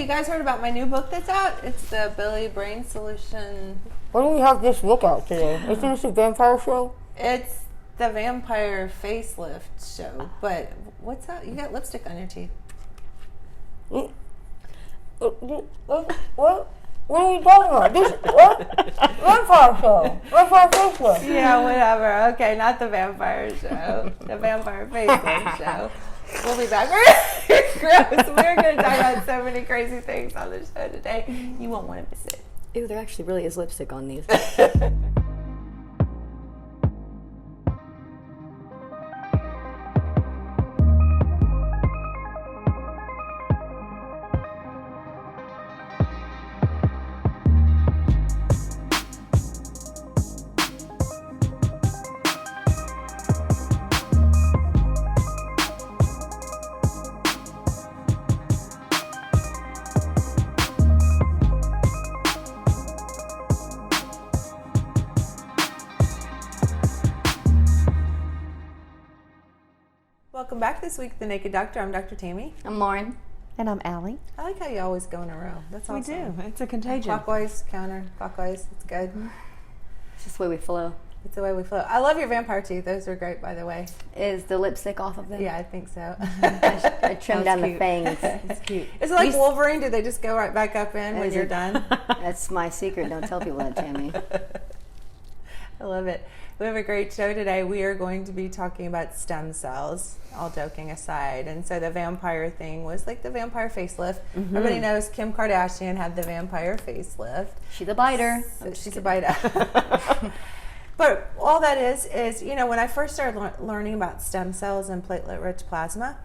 you guys heard about my new book that's out? It's the Billy Brain Solution. What do we have this look out today? Isn't this a vampire show? It's the vampire facelift show. But what's that? You got lipstick on your teeth. What? What are we talking about? This what? Vampire show. Vampire facelift. Yeah, whatever. Okay, not the vampire show. The vampire facelift show. We'll be back. Gross. We're going to talk about so many crazy things on the show today. You won't want to miss it. Ew, there actually really is lipstick on these. Welcome back this week to The Naked Doctor. I'm Dr. Tammy. I'm Lauren. And I'm Allie. I like how you always go in a row. That's awesome. We do. It's a contagion. Clockwise, counter, clockwise. It's good. It's just the way we flow. It's the way we flow. I love your vampire teeth. Those are great, by the way. Is the lipstick off of them? Yeah, I think so. I trimmed down the fangs. It's cute. Is it like Wolverine? Do they just go right back up in when you're done? That's my secret. Don't tell people that, Tammy. I love it. We have a great show today. We are going to be talking about stem cells, all joking aside. And so the vampire thing was like the vampire facelift. Mm-hmm. Everybody knows Kim Kardashian had the vampire facelift. She's a biter. So she's a biter. But all that is, you know, when I first started learning about stem cells and platelet-rich plasma,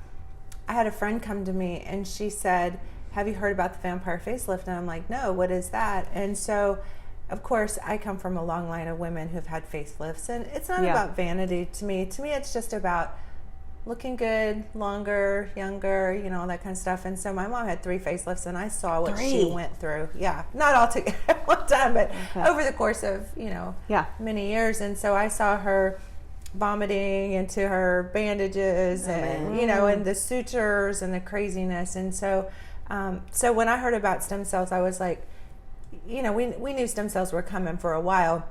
I had a friend come to me and she said, have you heard about the vampire facelift? And I'm like, no, what is that? And so, of course, I come from a long line of women who've had facelifts, and it's not about vanity to me. To me, it's just about looking good, longer, younger, you know, all that kind of stuff. And so my mom had 3 facelifts, and I saw what she went through. Yeah, not all together at one time, but over the course of, you know, many years. And so I saw her vomiting into her bandages and, you know, and the sutures and the craziness. And so, so when I heard about stem cells, I was like, you know, we knew stem cells were coming for a while,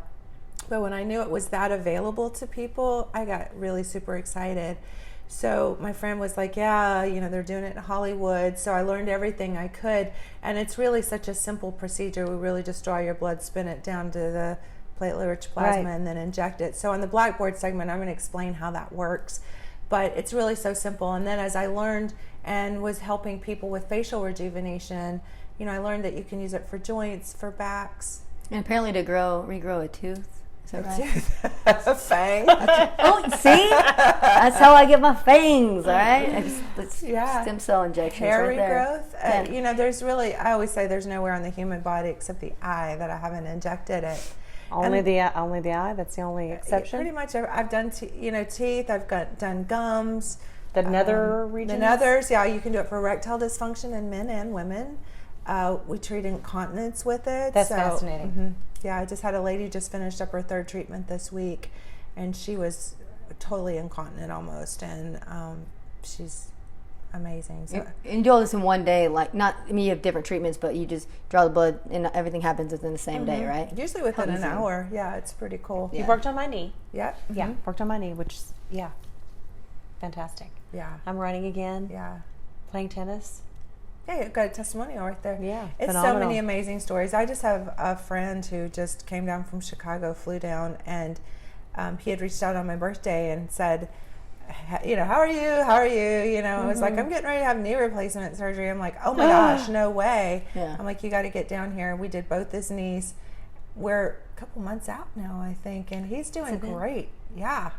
but when I knew it was that available to people, I got really super excited. So my friend was like, yeah, you know, they're doing it in Hollywood. So I learned everything I could, and it's really such a simple procedure. We really just draw your blood, spin it down to the platelet-rich plasma, and then inject it. So on the Blackboard segment, I'm going to explain how that works, but it's really so simple. And then as I learned and was helping people with facial rejuvenation, you know, I learned that you can use it for joints, for backs. And apparently to regrow a tooth. Is that right? A fang. Oh, see? That's how I get my fangs, all right? Stem cell injections hair right regrowth. there. You know, there's really, I always say there's nowhere on the human body except the eye that I haven't injected it. Only the eye? That's the only exception? Pretty much. I've done, teeth. I've done gums. The nether regions? The nethers, yeah. You can do it for erectile dysfunction in men and women. We treat incontinence with it. That's fascinating. Mm-hmm. Yeah, I just had a lady just finished up her 3rd treatment this week, and she was totally incontinent almost, and she's amazing. So. And do all this in one day, like you have different treatments, but you just draw the blood and everything happens within the same day, right? Usually within an hour. Yeah, it's pretty cool. You worked on my knee. Yeah. Mm-hmm. Yeah, worked on my knee, which is, fantastic. Yeah. I'm running again. Yeah. Playing tennis. Yeah, you've got a testimonial right there. Yeah, it's phenomenal. So many amazing stories. I just have a friend who just came down from Chicago, flew down, and he had reached out on my birthday and said, you know, how are you? How are you? You know, I was like, I'm getting ready to have knee replacement surgery. I'm like, oh my gosh, no way. Yeah. I'm like, you got to get down here. We did both his knees. We're a couple months out now, I think, and he's doing great. Yeah.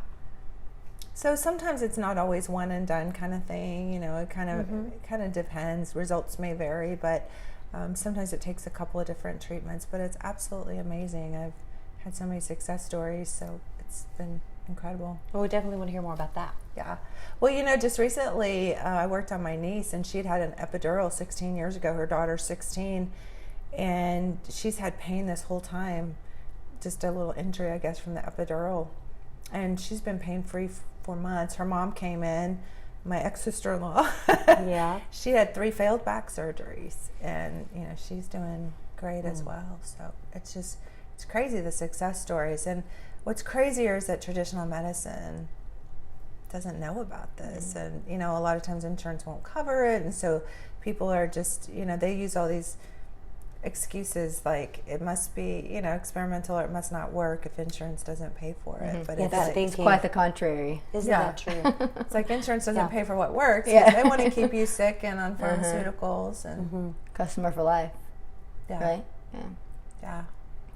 So sometimes it's not always one and done kind of thing, you know. It kind of depends. Results may vary, but sometimes it takes a couple of different treatments. But it's absolutely amazing. I've had so many success stories, so it's been incredible. Well, we definitely want to hear more about that. Yeah. Well, you know, just recently I worked on my niece, and she'd had an epidural 16 years ago. Her daughter's 16, and she's had pain this whole time. Just a little injury, I guess, from the epidural. And she's been pain-free for months. Her mom came in my ex-sister-in-law. Yeah. She had 3 failed back surgeries, and she's doing great as well. So it's crazy, the success stories. And what's crazier is that traditional medicine doesn't know about this, and a lot of times insurance won't cover it, and so people are just they use all these excuses like it must be experimental or it must not work if insurance doesn't pay for it. But It's quite the contrary. Isn't that true? it's like insurance doesn't pay for what works. Yeah. They want to keep you sick and on pharmaceuticals and Customer for life, right? yeah,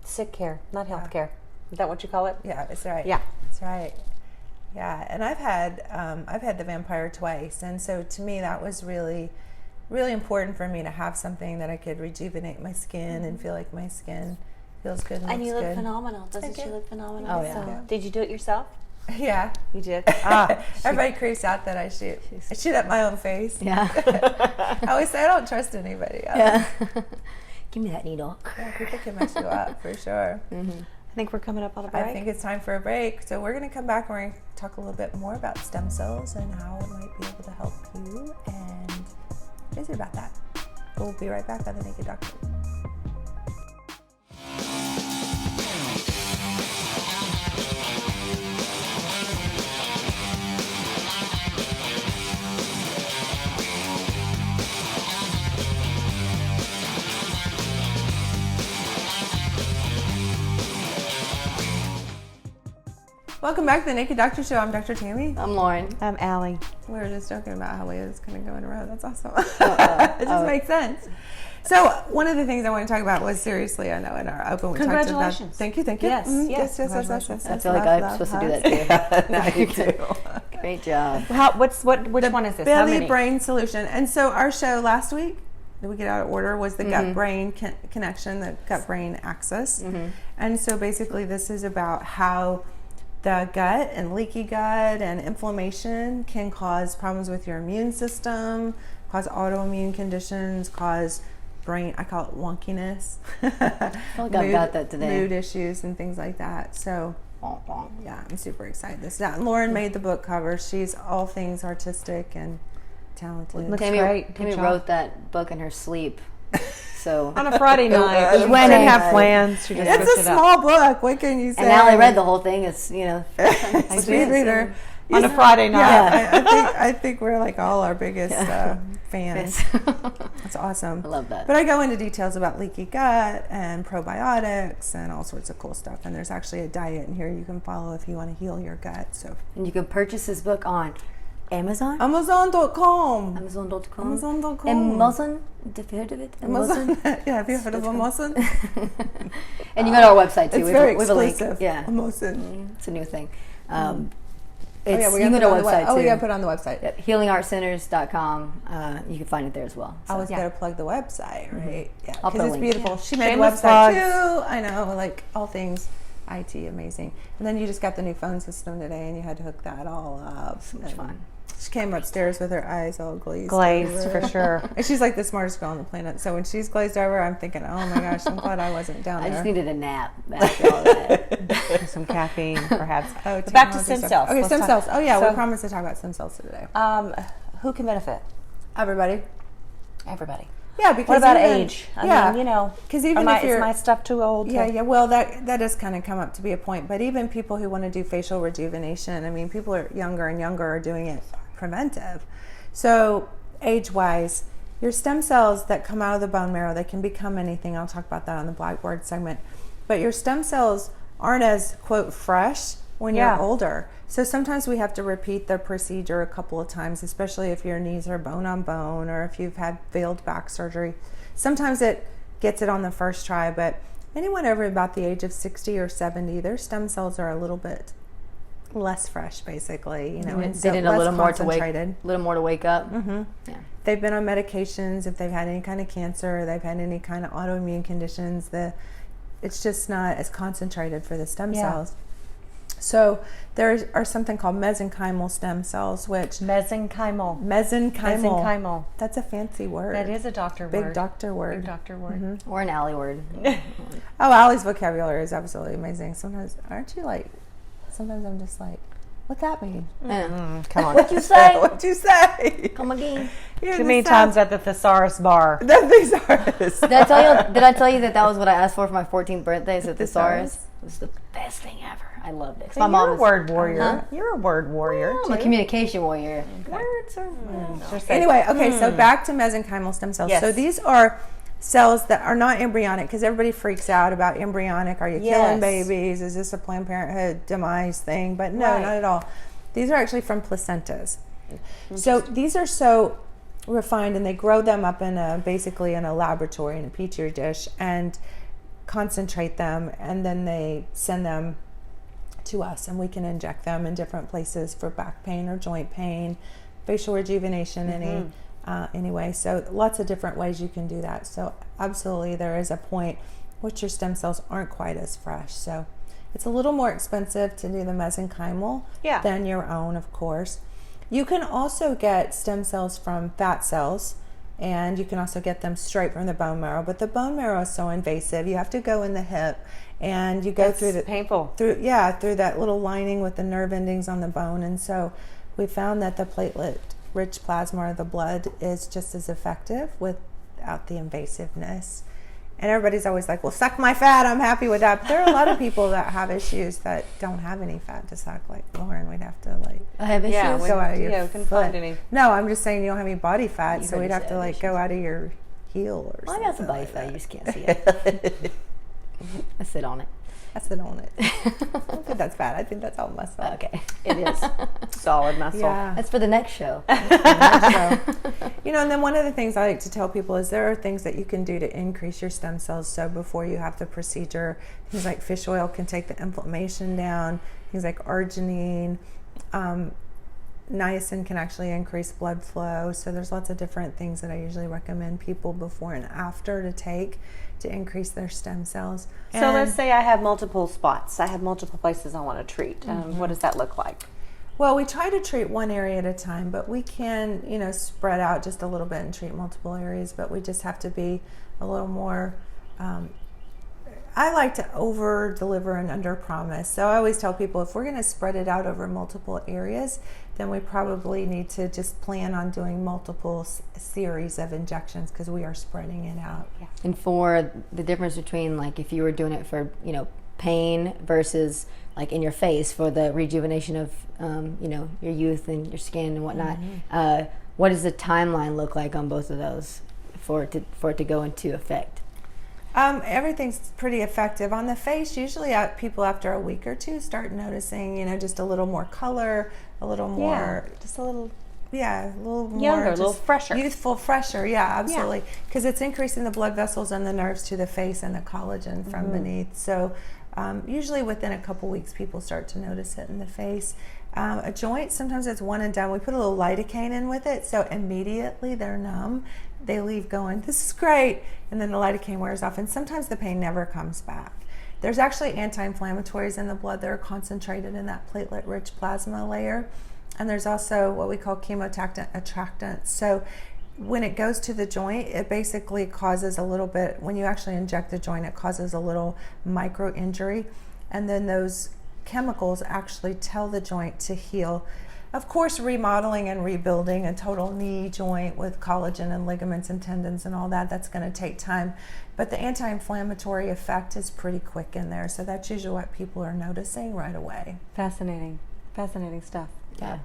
Sick care, not health care. Is that what you call it? yeah, that's right. Yeah. That's right. Yeah, and I've had the vampire twice, and so to me that was really, really important for me to have something that I could rejuvenate my skin and feel like my skin feels good and And you looks look good. phenomenal. Doesn't Thank she you. look phenomenal? Oh, yeah. Did you do it yourself? Yeah, You did. everybody creeps out that I shoot. I shoot at my own face. Yeah. I always say I don't trust anybody else. Yeah. Give me that needle. Yeah, people can mess you up for sure. I think we're coming up on a break. I think it's time for a break. So we're going to come back and we're going to talk a little bit more about stem cells and how it might be able to help you and visit about that. We'll be right back on The Naked Doctor. Welcome back to The Naked Doctor Show. I'm Dr. Tammy. I'm Lauren. I'm Allie. We were just joking about how we was going to go in a row. That's awesome. It just makes sense. So one of the things I want to talk about was, seriously, I know in our open we talked about. Congratulations. Thank you. Yes, Mhm. yes, yes. congratulations. I feel like I'm supposed to do that too. No, you do. Great job. Which one is this? How Belly many? brain solution. And so our show last week, did we get out of order, was the gut brain connection, the gut brain axis. And so basically this is about how the gut and leaky gut and inflammation can cause problems with your immune system, cause autoimmune conditions, cause brain, I call it wonkiness. I feel like I've got that today. Mood issues and things like that. So yeah, I'm super excited. And Lauren made the book cover. She's all things artistic and talented. Looks Tammy, great. Good Tammy job. wrote that book in her sleep. So On a Friday night. She When didn't I- have plans. She just It's switched a it up. small book. What can you say? and Allie read the whole thing. It's Speed reader. On a Friday night. Yeah, I think we're like all our biggest fans. Yes. That's awesome. I love that. But I go into details about leaky gut and probiotics and all sorts of cool stuff. And there's actually a diet in here you can follow if you want to heal your gut. So And you can purchase this book on Amazon, Amazon.com. Amazon.com, Amazon.com. Amazon. Have you heard of it? Amazon. Yeah, have you heard of Amazon? And you go to our website too. It's we very have a link. exclusive. Yeah, Amazon. it's a new thing. Oh It's, yeah, we you got can to go put to on the our website Oh, too. we got to put it on the website. Yep, healingartcenters.com. You can find it there as well. I So. was going to plug the website, right? Yeah, I'll put because a it's link. beautiful. Yeah. She made the Shameless website plugs. too. I know, like all things IT, amazing. And then you just got the new phone system today, and you had to hook that all up. So much fun. She came upstairs with her eyes all glazed. Glazed, over. for sure. And she's like the smartest girl on the planet. So when she's glazed over, I'm thinking, oh my gosh, I'm glad I wasn't down I there. just needed a nap after all that. Some caffeine, perhaps. Oh, But back to technology stem stuff. cells. Okay, Let's stem talk- cells. Oh yeah, so- we promised to talk about stem cells today. Who can benefit? Everybody. Everybody. Yeah, because What about even- age? I yeah, mean, because even if is you're my stuff too old? Yeah. Well, that does kind of come up to be a point. But even people who want to do facial rejuvenation, I mean, people are younger and younger are doing it preventive. So age-wise, your stem cells that come out of the bone marrow, they can become anything. I'll talk about that on the Blackboard segment. But your stem cells aren't as, quote, fresh when you're Yeah. older. So sometimes we have to repeat the procedure a couple of times, especially if your knees are bone on bone or if you've had failed back surgery. Sometimes it gets it on the first try, but anyone over about the age of 60 or 70, their stem cells are a little bit less fresh, basically. You know, and They so need a less little more to concentrated. wake up. Mm-hmm. Yeah. They've been on medications. If they've had any kind of cancer, they've had any kind of autoimmune conditions, it's just not as concentrated for the stem Yeah. cells. So there are something called mesenchymal stem cells, which Mesenchymal. mesenchymal. Mesenchymal. That's a fancy word. That is a doctor big word. doctor word. Big doctor word. Mm-hmm. Or an alley word. Oh, Allie's vocabulary is absolutely amazing. Sometimes, aren't you like? Sometimes I'm just like, What's that mean? Come on. What you say? What'd you say? Come again. Too many times at the thesaurus bar. The thesaurus. Did I tell you that was what I asked for my 14th birthday? So thesaurus. It was the best thing ever. I loved it. My mom You're a is word warrior. You're a word warrior. I'm a communication warrior. Words are. Anyway, okay, so back to mesenchymal stem cells. Yes. So these are cells that are not embryonic, because everybody freaks out about embryonic. Are you killing Yes. babies? Is this a Planned Parenthood demise thing? But no, Right. not at all. These are actually from placentas. So these are so refined, and they grow them up in basically in a laboratory in a petri dish and concentrate them, and then they send them to us, and we can inject them in different places for back pain or joint pain, facial rejuvenation, anyway. So lots of different ways you can do that. So absolutely, there is a point which your stem cells aren't quite as fresh. So it's a little more expensive to do the mesenchymal than your own, of course. You can also get stem cells from fat cells, and you can also get them straight from the bone marrow. But the bone marrow is so invasive. You have to go in the hip, and you go through the painful. through that little lining with the nerve endings on the bone. And so we found that the platelet-rich plasma, or the blood, is just as effective without the invasiveness. And everybody's always like, well, suck my fat, I'm happy with that. But there are a lot of people that have issues that don't have any fat to suck. Like Lauren, we'd have to I have issues. Yeah, go out of your couldn't foot. find any. No, I'm just saying you don't have any body fat, so we'd couldn't have to say go out of your heel or I something. got some body like fat. You that. just can't see it. I sit on it. I sit on it. I don't think that's fat. I think that's all muscle. Okay. It is solid muscle. Yeah. That's for the next show. So, and then one of the things I like to tell people is there are things that you can do to increase your stem cells. So before you have the procedure, things like fish oil can take the inflammation down. Things like arginine, niacin can actually increase blood flow. So there's lots of different things that I usually recommend people before and after to take to increase their stem cells. So let's say I have multiple spots. I have multiple places I want to treat. What does that look like? Well, we try to treat one area at a time, but we can, spread out just a little bit and treat multiple areas, but we just have to be a little more, I like to over deliver and under promise. So I always tell people, if we're going to spread it out over multiple areas, then we probably need to just plan on doing multiple series of injections, because we are spreading it out. Yeah. And for the difference between, like, if you were doing it for, pain versus like in your face for the rejuvenation of, your youth and your skin and whatnot, what does the timeline look like on both of those for it to go into effect? Everything's pretty effective. On the face, usually people after a week or two start noticing, just a little more color, a little more, Just a little a little more younger, a just little fresher. youthful, fresher. Yeah, absolutely. Because it's increasing the blood vessels and the nerves to the face and the collagen from beneath. So usually within a couple weeks, people start to notice it in the face. A joint, sometimes it's one and done. We put a little lidocaine in with it, so immediately they're numb. They leave going, this is great, and then the lidocaine wears off, and sometimes the pain never comes back. There's actually anti-inflammatories in the blood that are concentrated in that platelet-rich plasma layer, and there's also what we call chemotactic attractants. So when it goes to the joint, it basically causes a little bit, when you actually inject the joint, it causes a little micro injury, and then those chemicals actually tell the joint to heal. Of course, remodeling and rebuilding a total knee joint with collagen and ligaments and tendons and all that, that's going to take time. But the anti-inflammatory effect is pretty quick in there. So that's usually what people are noticing right away. Fascinating stuff. Yeah.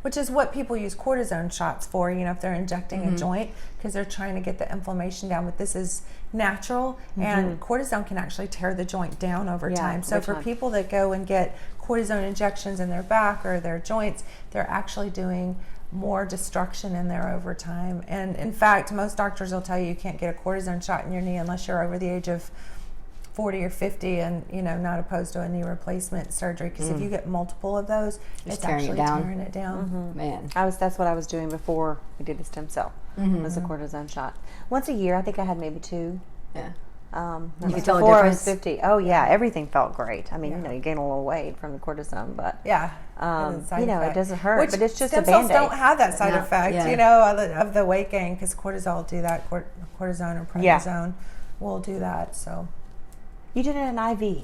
Which is what people use cortisone shots for, if they're injecting a joint, because they're trying to get the inflammation down. But this is natural, and cortisone can actually tear the joint down over time. So for people that go and get cortisone injections in their back or their joints, they're actually doing more destruction in there over time. And in fact, most doctors will tell you can't get a cortisone shot in your knee unless you're over the age of 40 or 50 and not opposed to a knee replacement surgery, because if you get multiple of those, it's actually tearing it down. Man. That's what I was doing before we did the stem cell. Was a cortisone shot once a year. I think I had maybe 2. Yeah. You could tell a before I was difference? 50. Oh yeah, everything felt great. I mean, you gain a little weight from the cortisone, but Yeah. it doesn't hurt. Which but it's just stem a cells Band-Aid. don't have that side No, effect, yeah. of the weight gain, because cortisol will do that. Cortisone or prednisone will do that. So You did it an IV.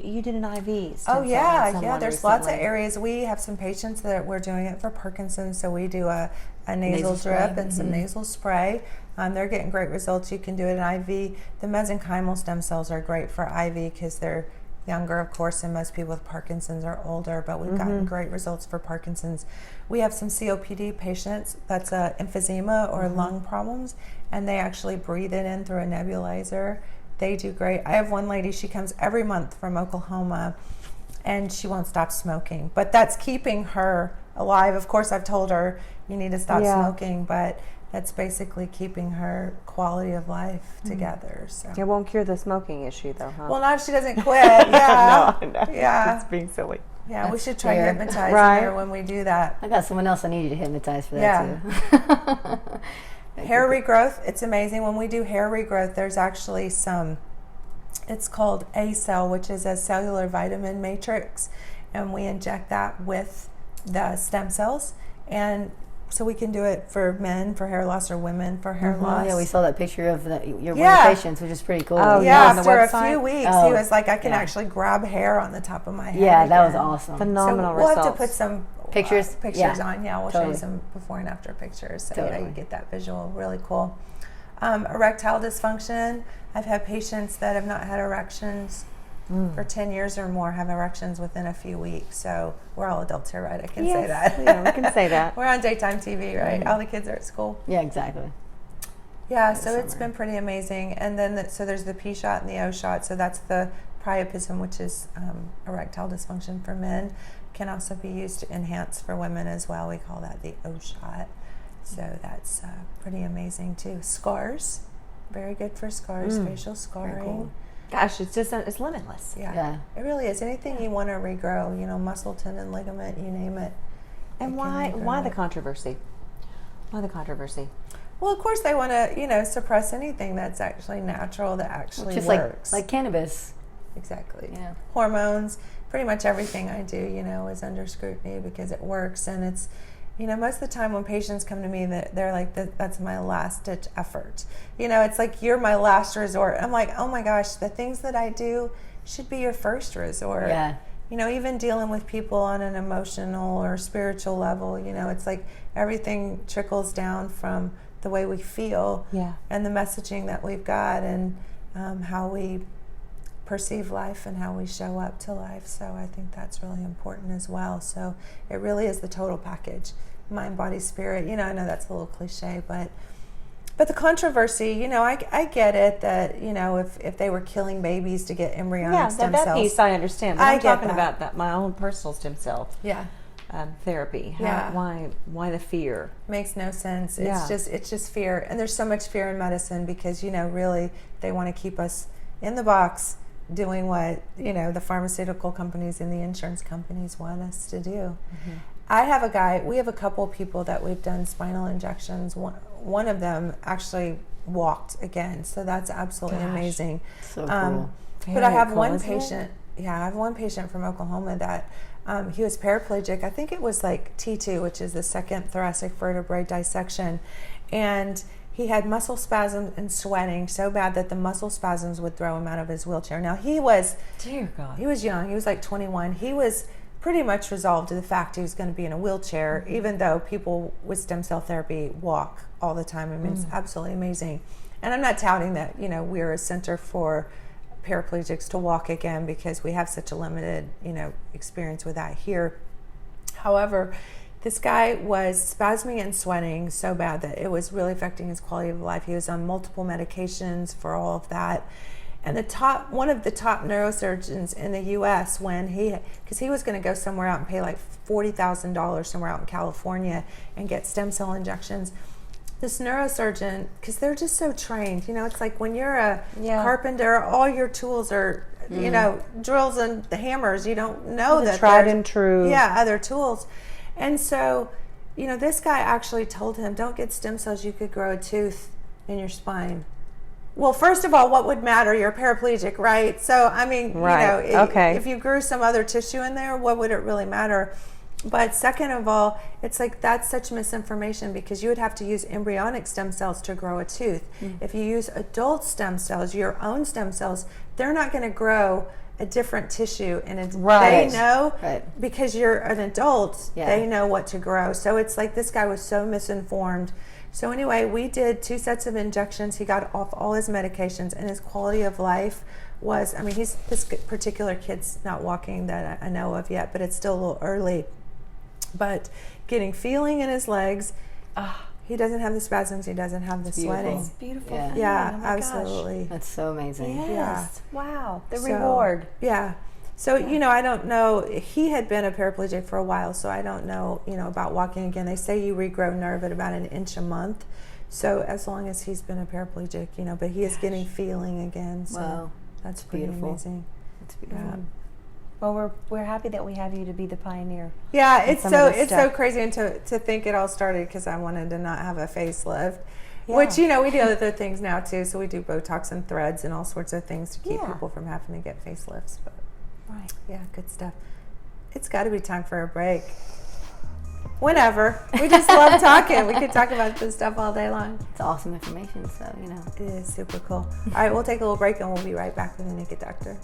You did an IV. Oh yeah, stem cell on yeah. someone There's lots of recently. areas. We have some patients that we're doing it for Parkinson's, so we do a nasal Nasal spray. drip and some nasal spray. They're getting great results. You can do it in IV. The mesenchymal stem cells are great for IV because they're younger, of course, and most people with Parkinson's are older, but we've gotten great results for Parkinson's. We have some COPD patients that's emphysema or lung problems, and they actually breathe it in through a nebulizer. They do great. I have one lady, she comes every month from Oklahoma, and she won't stop smoking, but that's keeping her alive. Of course, I've told her you need to stop smoking, but that's basically keeping her quality of life together. So. It won't cure the smoking issue, though, huh? Well, not if she doesn't quit. Yeah. no, no. Yeah. It's being silly. Yeah, we should try fair. hypnotizing Right. her when we do that. I got someone else I need you to hypnotize for that Yeah. too. Hair regrowth, it's amazing. When we do hair regrowth, there's actually it's called A cell, which is a cellular vitamin matrix, and we inject that with the stem cells. And so we can do it for men for hair loss or women for hair loss. Yeah, we saw that picture of your one Yeah. of the patients, which is pretty cool. Oh, Yeah, on the after a website? few weeks, Oh, he was like, I can yeah. actually grab hair on the top of my head. Yeah, that was again. awesome. Phenomenal So we'll results. have to put some Pictures? pictures Yeah. on. Yeah, we'll show Totally. you some before and after pictures. So yeah, Totally. you get that visual. Really cool. Erectile dysfunction. I've had patients that have not had erections for 10 years or more have erections within a few weeks. So we're all adults here, right? I can say that. Yeah, we can say that. We're on daytime TV, right? All the kids are at school. Yeah, exactly. Yeah, so it's summer. been pretty amazing. And then, so there's the P shot and the O shot. So that's the priapism, which is erectile dysfunction for men. Can also be used to enhance for women as well. We call that the O shot. So that's pretty amazing too. Scars, very good for scars, facial scarring. cool. Gosh, it's limitless. Yeah, Yeah. it really is. Anything you want to regrow, muscle, tendon, ligament, you name it. And it can why regrow the it. controversy? Why the controversy? Well, of course they want to, suppress anything that's actually natural, that actually Just works. like cannabis. Exactly. Yeah. Hormones, pretty much everything I do, is under scrutiny because it works. And it's, most of the time when patients come to me, they're like, that's my last ditch effort. It's like, you're my last resort. I'm like, oh my gosh, the things that I do should be your first resort. Yeah. Even dealing with people on an emotional or spiritual level, it's like everything trickles down from the way we feel and the messaging that we've got and how we perceive life and how we show up to life. So I think that's really important as well. So it really is the total package, mind, body, spirit. I know that's a little cliche, but the controversy, I get it that, if they were killing babies to get embryonic stem that cells. piece I understand. But I I'm get talking that. about that my own personal stem cell Yeah. therapy. Yeah. Why the fear? Makes no sense. Yeah. It's just fear. And there's so much fear in medicine because, really they want to keep us in the box doing what, the pharmaceutical companies and the insurance companies want us to do. We have a couple people that we've done spinal injections. One of them actually walked again. So that's absolutely amazing. So cool. But I have cool, one isn't it? patient. Yeah, I have one patient from Oklahoma that he was paraplegic. I think it was like T2, which is the second thoracic vertebrae dissection. And he had muscle spasms and sweating so bad that the muscle spasms would throw him out of his wheelchair. Now Dear God. he was young. He was like 21. He was pretty much resolved to the fact he was going to be in a wheelchair, even though people with stem cell therapy walk all the time. I mean, it's absolutely amazing. And I'm not touting that, we're a center for paraplegics to walk again because we have such a limited, experience with that here. However, this guy was spasming and sweating so bad that it was really affecting his quality of life. He was on multiple medications for all of that. And one of the top neurosurgeons in the U.S. because he was going to go somewhere out and pay like $40,000 somewhere out in California and get stem cell injections. This neurosurgeon, because they're just so trained, it's like when you're a carpenter, all your tools are, drills and the hammers. You don't know that tried there's- and true. Yeah, other tools. And so, this guy actually told him, don't get stem cells, you could grow a tooth in your spine. Well, first of all, what would matter? You're paraplegic, right? So, I mean, Right. Okay. if you grew some other tissue in there, what would it really matter? But second of all, it's like that's such misinformation because you would have to use embryonic stem cells to grow a tooth. If you use adult stem cells, your own stem cells, they're not going to grow a different tissue, and it's, Right. they know Right. because you're an adult, Yeah. they know what to grow. So it's like this guy was so misinformed. So anyway, we did 2 sets of injections. He got off all his medications, and his quality of life was, I mean, this particular kid's not walking that I know of yet, but it's still a little early. But getting feeling in his legs, he doesn't have the spasms, he doesn't have the beautiful. sweating. It's beautiful. Yeah. feeling. Yeah, Oh my gosh. absolutely. That's so amazing. Yes. Wow. The So, reward. Yeah. So, you know, I don't know. He had been a paraplegic for a while, so I don't know, you know, about walking again. They say you regrow nerve at about 1 inch a month. So as long as he's been a paraplegic, you know, but he is getting feeling again. So Wow. that's pretty beautiful. amazing. That's beautiful. Yeah. Well, we're happy that we have you to be the pioneer. Yeah, it's some so of this it's so stuff. crazy, and to think it all started because I wanted to not have a facelift, Yeah. which, you know, we do other things now too. So we do Botox and threads and all sorts of things to keep Yeah. people from having to get facelifts. But Right. yeah, good stuff. It's got to be time for a break. Whenever. We just love talking. We could talk about this stuff all day long. It's awesome information, so, you know. It is super cool. All right, we'll take a little break and we'll be right back with the Naked Doctor.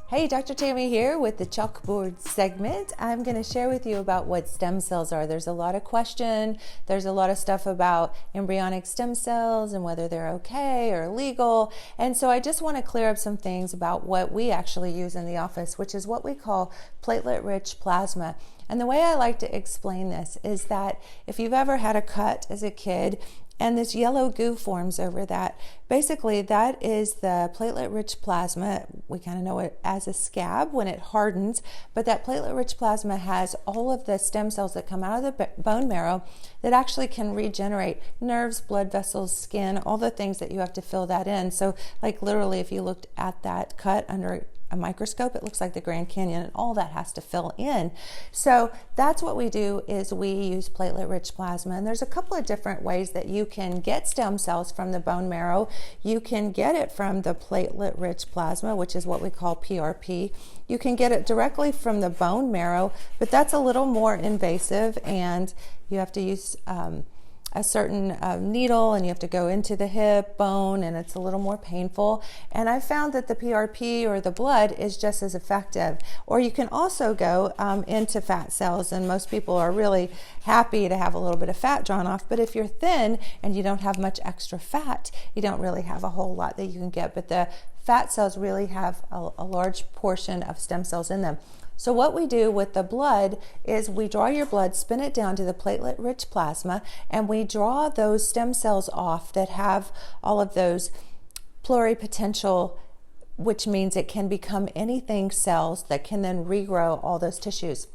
Hey, Dr. Tammy here with the chalkboard segment. I'm going to share with you about what stem cells are. There's a lot of question. There's a lot of stuff about embryonic stem cells and whether they're okay or legal. And so I just want to clear up some things about what we actually use in the office, which is what we call platelet-rich plasma. And the way I like to explain this is that if you've ever had a cut as a kid, and this yellow goo forms over that. Basically, that is the platelet-rich plasma. We kind of know it as a scab when it hardens, but that platelet-rich plasma has all of the stem cells that come out of the bone marrow that actually can regenerate nerves, blood vessels, skin, all the things that you have to fill that in. So, like literally, if you looked at that cut under a microscope, it looks like the Grand Canyon, and all that has to fill in. So that's what we do, is we use platelet-rich plasma. And there's a couple of different ways that you can get stem cells from the bone marrow. You can get it from the platelet-rich plasma, which is what we call PRP. You can get it directly from the bone marrow, but that's a little more invasive, and you have to use a certain needle, and you have to go into the hip bone, and it's a little more painful. And I found that the PRP or the blood is just as effective. Or you can also go into fat cells, and most people are really happy to have a little bit of fat drawn off. But if you're thin and you don't have much extra fat, you don't really have a whole lot that you can get. But the fat cells really have a large portion of stem cells in them. So what we do with the blood is we draw your blood, spin it down to the platelet-rich plasma, and we draw those stem cells off that have all of those pluripotential, which means it can become anything cells that can then regrow all those tissues.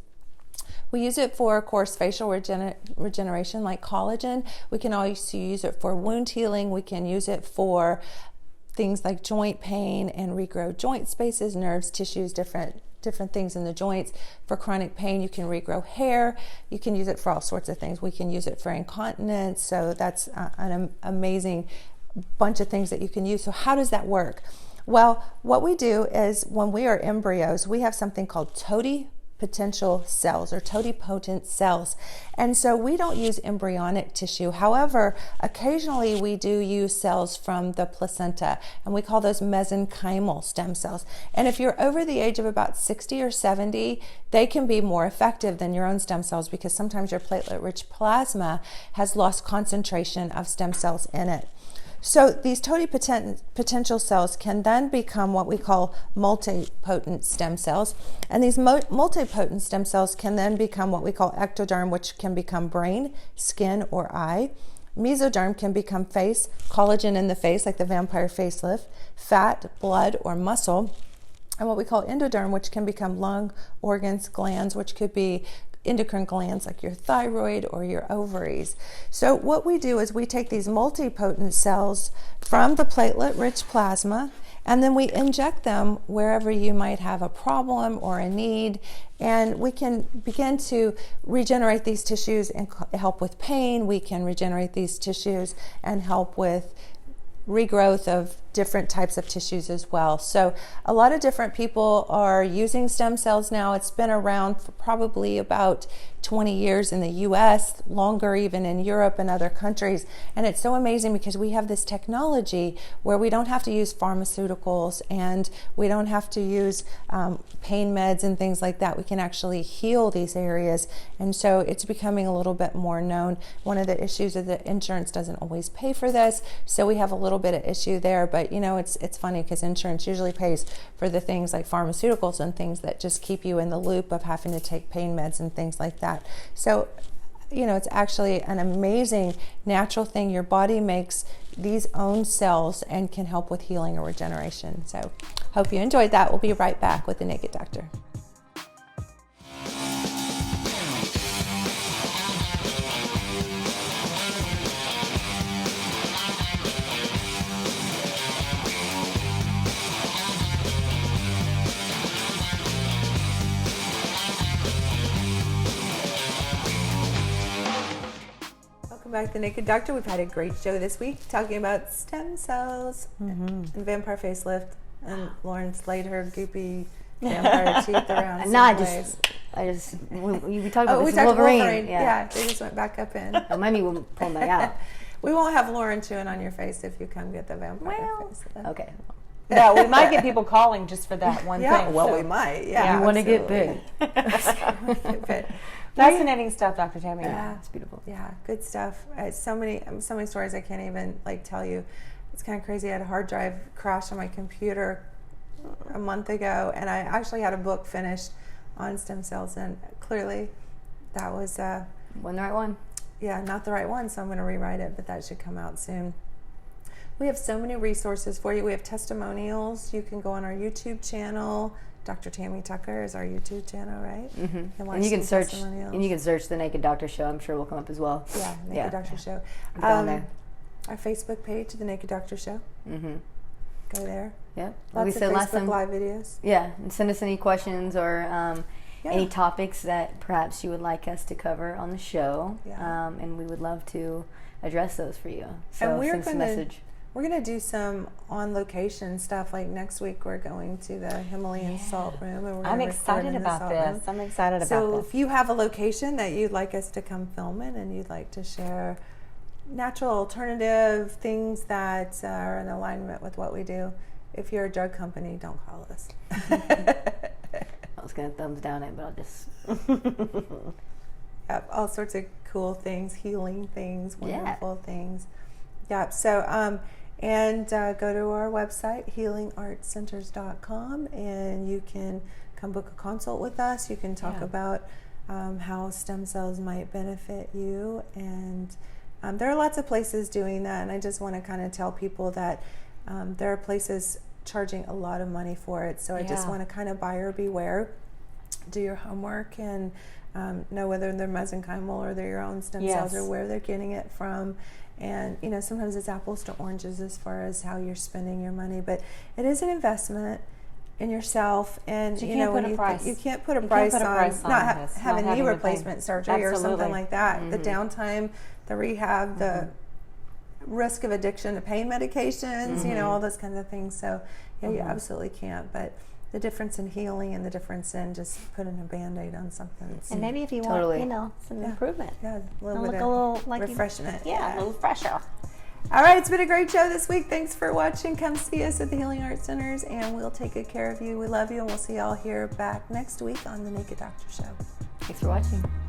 We use it for, of course, facial regeneration like collagen. We can also use it for wound healing. We can use it for things like joint pain and regrow joint spaces, nerves, tissues, different things in the joints. For chronic pain, you can regrow hair. You can use it for all sorts of things. We can use it for incontinence. So that's an amazing bunch of things that you can use. So how does that work? Well, what we do is when we are embryos, we have something called totipotential cells or totipotent cells. And so we don't use embryonic tissue. However, occasionally we do use cells from the placenta, and we call those mesenchymal stem cells. And if you're over the age of about 60 or 70, they can be more effective than your own stem cells, because sometimes your platelet-rich plasma has lost concentration of stem cells in it. So these potential cells can then become what we call multipotent stem cells. And these multipotent stem cells can then become what we call ectoderm, which can become brain, skin, or eye. Mesoderm can become face, collagen in the face, like the vampire facelift, fat, blood, or muscle. And what we call endoderm, which can become lung, organs, glands, which could be endocrine glands like your thyroid or your ovaries. So what we do is we take these multipotent cells from the platelet-rich plasma, and then we inject them wherever you might have a problem or a need, and we can begin to regenerate these tissues and help with pain. We can regenerate these tissues and help with regrowth of different types of tissues as well. So a lot of different people are using stem cells now. It's been around for probably about 20 years in the US, longer even in Europe and other countries. And it's so amazing because we have this technology where we don't have to use pharmaceuticals and we don't have to use pain meds and things like that. We can actually heal these areas. And so it's becoming a little bit more known. One of the issues is that insurance doesn't always pay for this. So we have a little bit of issue there. But you know, it's funny because insurance usually pays for the things like pharmaceuticals and things that just keep you in the loop of having to take pain meds and things like that. So, you know, it's actually an amazing natural thing. Your body makes these own cells and can help with healing or regeneration. So, hope you enjoyed that. We'll be right back with the Naked Doctor. Back to the Naked Doctor. We've had a great show this week talking about stem cells and vampire facelift, and Lauren's laid her goopy vampire teeth around. No, we talked about this with Wolverine. Yeah, they just went back up in. Well, maybe we'll pull them back out. We won't have Lauren chewing on your face if you come get the vampire facelift. Okay. No, we might get people calling just for that one thing. Well, so. we might. Yeah, You want to get big. big. Fascinating stuff, Dr. Tammy. Yeah, It's beautiful. Yeah, good stuff. So many stories I can't even tell you. It's kind of crazy. I had a hard drive crash on my computer a month ago, and I actually had a book finished on stem cells, and clearly that was Wasn't the right one. Yeah, not the right one. So I'm going to rewrite it, but that should come out soon. We have so many resources for you. We have testimonials. You can go on our YouTube channel. Dr. Tammy Tucker is our YouTube channel, right? Mm-hmm. watch And you can some search. testimonials. And you can search the Naked Doctor Show. I'm sure we'll come up as well. Yeah, Naked Doctor Show. Go on there. Our Facebook page, The Naked Doctor Show. Mm-hmm. Go there. Yep. Lots of Facebook Live videos. Yeah, and send us any questions or Yeah. any topics that perhaps you would like us to cover on the show. Yeah. And we would love to address those for you. So And we're send us a message. We're going to do some on-location stuff. Like next week, we're going to the Himalayan salt room. And we're I'm gonna excited record in the about salt this. room. I'm excited about So this. if you have a location that you'd like us to come film in and you'd like to share natural alternative things that are in alignment with what we do, if you're a drug company, don't call us. I was going to thumbs down it, but I'll just... Yep, all sorts of cool things, healing things, wonderful things. Yep, so... And go to our website, healingartscenters.com, and you can come book a consult with us. You can talk about how stem cells might benefit you. And there are lots of places doing that. And I just want to kind of tell people that there are places charging a lot of money for it. So I just want to kind of buyer beware. Do your homework and know whether they're mesenchymal or they're your own stem cells or where they're getting it from. And, you know, sometimes it's apples to oranges as far as how you're spending your money. But it is an investment in yourself. And, you know, when you can't put a price on not having knee replacement surgery or something like that. The downtime, the rehab, the risk of addiction to pain medications, you know, all those kinds of things. So, yeah, you absolutely can't. But the difference in healing and the difference in just putting a Band-Aid on something. And maybe if you want, you know, some improvement. Yeah, a little look bit a little like refreshment. a little fresher. All right, it's been a great show this week. Thanks for watching. Come see us at the Healing Arts Centers, and we'll take good care of you. We love you, and we'll see y'all here back next week on the Naked Doctor Show. Thanks for watching.